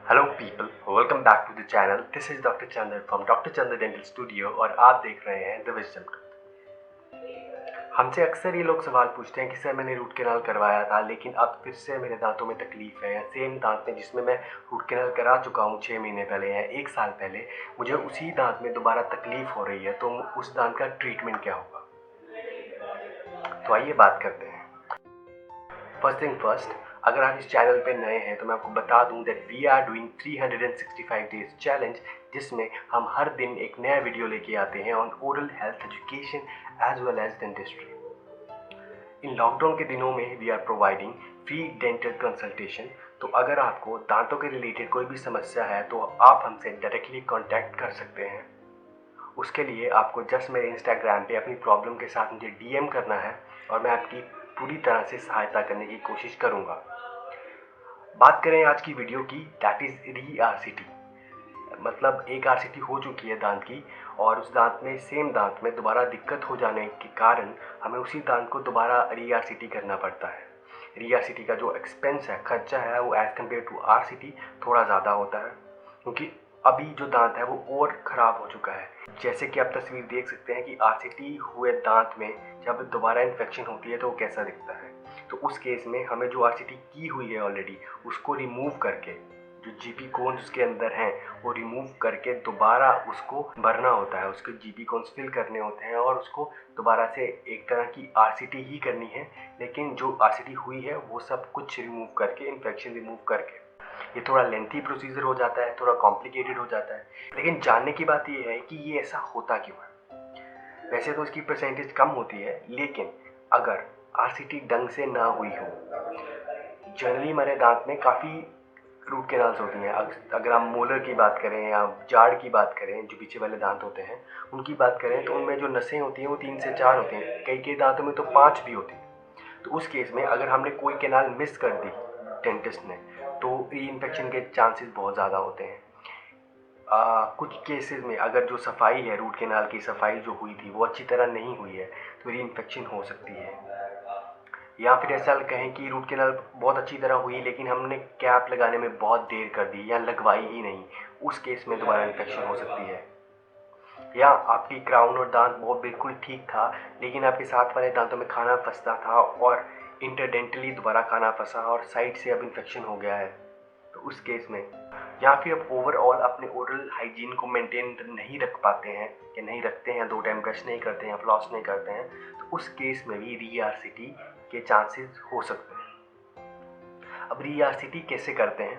Hello people, welcome back to the channel. This is doctor Chander from doctor Chander dental studio और आप देख रहे हैं द विजडम टूथ। हमसे अक्सर ये लोग सवाल पूछते हैं कि सर मैंने रूट कैनाल करवाया था लेकिन अब फिर से मेरे दांतों में तकलीफ है, या सेम दांत में जिसमें मैं रूट कैनाल करा चुका हूँ 6 महीने पहले या 1 साल पहले, मुझे उसी दांत में दोबारा तकलीफ हो रही है, तो उस दांत का ट्रीटमेंट क्या होगा। तो आइए बात करते हैं। फर्स्ट थिंग फर्स्ट, अगर आप इस चैनल पे नए हैं तो मैं आपको बता दूं that we are doing 365 days challenge, जिसमें हम हर दिन एक नया वीडियो लेके आते हैं on oral health education as well as dentistry. इन लॉकडाउन के दिनों में we are providing free dental consultation. तो अगर आपको दांतों के रिलेटेड कोई भी समस्या है तो आप हमसे डायरेक्टली कॉन्टैक्ट कर सकते हैं। उसके लिए आपको जस्ट मेरे इंस्टाग्राम पे अपनी प्रॉब्लम के साथ मुझे डीएम करना है और मैं आपकी पूरी तरह से सहायता करने की कोशिश करूंगा। बात करें आज की वीडियो की, दैट इज़ री आरसीटी। मतलब एक आरसीटी हो चुकी है दांत की और उस दांत में, सेम दांत में दोबारा दिक्कत हो जाने के कारण हमें उसी दांत को दोबारा री आरसीटी करना पड़ता है। री आरसीटी का जो एक्सपेंस है, खर्चा है, वो एज़ कम्पेयर टू आरसीटी थोड़ा ज़्यादा होता है, क्योंकि अभी जो दांत है वो और ख़राब हो चुका है। जैसे कि आप तस्वीर देख सकते हैं कि आरसीटी हुए दांत में जब दोबारा इन्फेक्शन होती है तो वो कैसा दिखता है। तो उस केस में हमें जो आरसीटी की हुई है ऑलरेडी, उसको रिमूव करके, जो जीपी कोन्स उसके अंदर हैं वो रिमूव करके दोबारा उसको भरना होता है, उसके जीपी कोन्स फिल करने होते हैं और उसको दोबारा से एक तरह की आरसीटी ही करनी है। लेकिन जो आरसीटी हुई है वो सब कुछ रिमूव करके, इन्फेक्शन रिमूव करके, ये थोड़ा लेंथी प्रोसीजर हो जाता है, थोड़ा कॉम्प्लिकेटेड हो जाता है। लेकिन जानने की बात ये है कि ये ऐसा होता क्यों है। वैसे तो इसकी परसेंटेज कम होती है, लेकिन अगर आरसीटी ढंग से ना हुई हो, जनरली हमारे दांत में काफ़ी रूट कैनाल्स होती हैं। अगर हम मोलर की बात करें या जाड़ की बात करें, जो पीछे वाले दांत होते हैं उनकी बात करें, तो उनमें जो नसें होती हैं वो 3 से 4 होती हैं, कई कई दांतों में तो 5 भी होती हैं। तो उस केस में अगर हमने कोई कैनाल मिस कर दी डेंटिस्ट ने, तो री इन्फेक्शन के चांसेस बहुत ज़्यादा होते हैं। कुछ केसेस में अगर जो सफाई है, रूट कैनाल की सफाई जो हुई थी वो अच्छी तरह नहीं हुई है, तो री इन्फेक्शन हो सकती है। या फिर ऐसा कहें कि रूट कैनाल बहुत अच्छी तरह हुई लेकिन हमने कैप लगाने में बहुत देर कर दी या लगवाई ही नहीं, उस केस में दोबारा इन्फेक्शन हो सकती है। या आपकी क्राउन और दांत बहुत बिल्कुल ठीक था लेकिन आपके साथ वाले दांतों में खाना फंसता था और इंटरडेंटली दोबारा खाना फंसा और साइड से अब इन्फेक्शन हो गया है, तो उस केस में, या फिर आप ओवरऑल अपने ओरल हाइजीन को मेंटेन नहीं रख पाते हैं या नहीं रखते हैं, 2 टाइम ब्रश नहीं करते हैं, फ्लॉस नहीं करते हैं, तो उस केस में भी री आरसीटी के चांसेस हो सकते हैं। अब री आरसीटी कैसे करते हैं,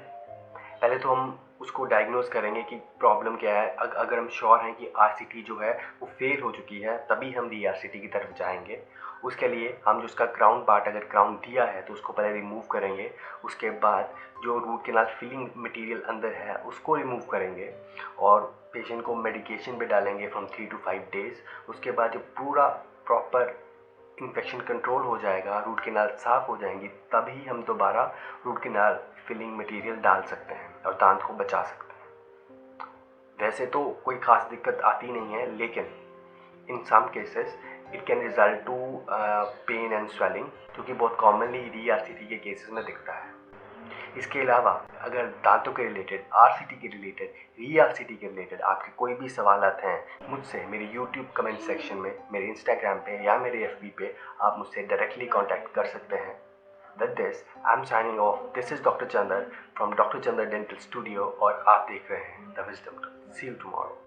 पहले तो हम उसको डायग्नोज करेंगे कि प्रॉब्लम क्या है। अगर हम श्योर हैं कि आरसीटी जो है वो फेल हो चुकी है, तभी हम री आरसीटी की तरफ जाएंगे। उसके लिए हम जो उसका क्राउन पार्ट, अगर क्राउन दिया है तो उसको पहले रिमूव करेंगे। उसके बाद जो रूट कैनाल फिलिंग मटेरियल अंदर है उसको रिमूव करेंगे और पेशेंट को मेडिकेशन पे डालेंगे फ्रॉम 3 to 5 डेज। उसके बाद जब पूरा प्रॉपर इन्फेक्शन कंट्रोल हो जाएगा, रूट कैनाल साफ़ हो जाएंगी, तभी हम दोबारा रूट कैनाल फिलिंग मटेरियल डाल सकते हैं और दांत को बचा सकते हैं। वैसे तो कोई ख़ास दिक्कत आती नहीं है, लेकिन in some cases it can result to pain and swelling, जो कि बहुत कॉमनली री आरसीटी के केसेस में दिखता है। इसके अलावा अगर दांतों के रिलेटेड, आरसीटी के रिलेटेड, री आरसीटी के रिलेटेड आपके कोई भी सवालात हैं, मुझसे मेरे यूट्यूब कमेंट सेक्शन में, मेरे इंस्टाग्राम पे या मेरे एफबी पे आप मुझसे डायरेक्टली कांटेक्ट कर सकते हैं। With this, I'm signing off. This is Dr. Chandar from Dr. Chandar Dental Studio और आप देख रहे हैं The Wisdom Tooth. See you tomorrow.